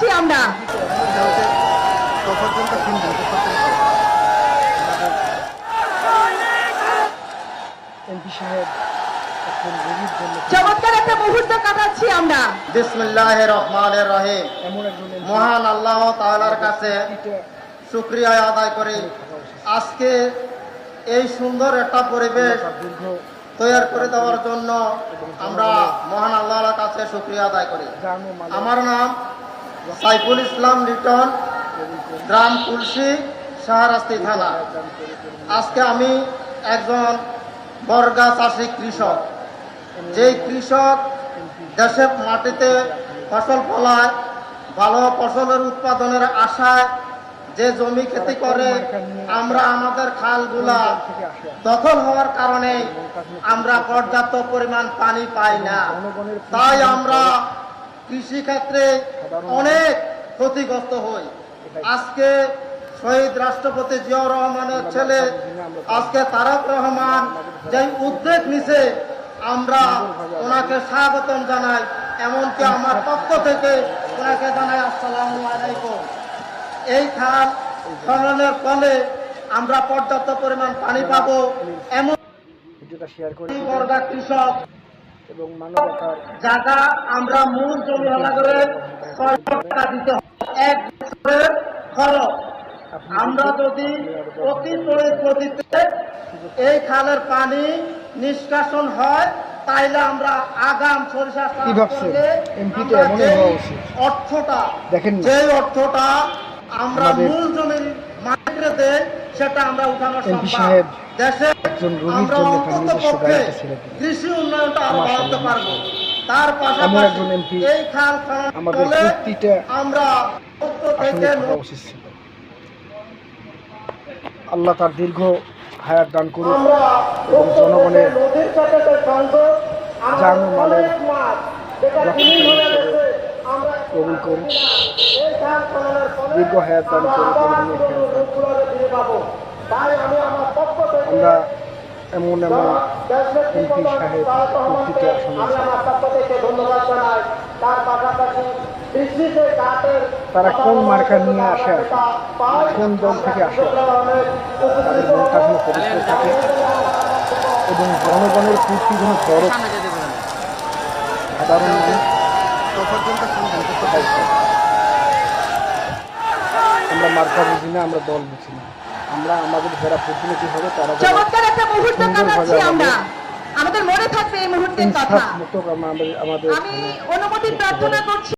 কাটাচ্ছি আমরা। চমৎকার একটা মুহূর্ত কাটাচ্ছি আমরা। বিসমিল্লাহির রহমানির রহিম। মহান আল্লাহ তাআলার কাছে শুকরিয়া আদায় করি, আজকে এই সুন্দর একটা পরিবেশ তৈরি করে দেওয়ার জন্য আমরা মহান আল্লাহর কাছে শুকরিয়া আদায় করি। আমার নাম সাইফুল ইসলাম লিটন, গ্রাম তুলসী, শাহরাস্তি থানা। আজকে আমি একজন বর্গা চাষী কৃষক। যেই কৃষক দেশের মাটিতে ফসল ফলায়, ভালো ফসলের উৎপাদনের আশায় যে জমি খেতি করে, আমরা আমাদের খালগুলা দখল হওয়ার কারণে আমরা পর্যাপ্ত পরিমাণ পানি পাই না। তাই আমরা কৃষি ক্ষেত্রে অনেক ক্ষতিগ্রস্ত হই। আজকে শহীদ রাষ্ট্রপতি জিয়াউর রহমানের ছেলে আজকে তারেক রহমান যে উদ্যোগ নিছে, আমরা ওনাকে স্বাগতম জানাই। এমনকি আমার পক্ষ থেকে ওনাকে জানাই আসসালামু আলাইকুম। এই খাল খননের ফলে আমরা পর্যাপ্ত পরিমাণ পানি পাবো, এমন বর্গা কৃষক এবং মানবতার জায়গা আমরা মূল জমি হলা করে 6 টাকা দিতে হবে, 1 বছরের খরচ। আমরা যদি প্রতি তড়িৎ গতিতে এই খালের পানি নিষ্কাশন হয়, তাইলে আমরা আগাম সরিষা চাষ করলে অর্থটা যে অর্থটা আমরা মূল জমির মাটিতে দেই, সেটা আমরা উঠানো সম্ভব। দেশে আমরা অন্ততপক্ষে কৃষি উন্নয়নটা আরো বাড়াতে পারবো। তার পাশাপাশি এই খাল খনন করলে আমরা আল্লাহ তার দীর্ঘ হায়াত দান করুন এবং জনগণের জান ও মালের কবুল করুন, দীর্ঘ হায়াত দান করুন। আমরা এমন এমপি সাহেব প্রতিটি আসনে তারা কোন মার্কা নিয়ে আসে, কোন দল থেকে আসে, তাদের মনটা যেন পবিত্র থাকে এবং জনগণের প্রতি যেন দরদ সাধারণ আমরা মার্কা বুঝি না, আমরা দল বুঝি না, আমরা আমাদের যারা প্রতিনিধি হবে তারা চমৎকার একটা মুহূর্ত কাটাচ্ছি আমরা। আমাদের মনে থাকবে এই মুহূর্তের কথা। আমাদের আমি অনুমতি প্রার্থনা করছি।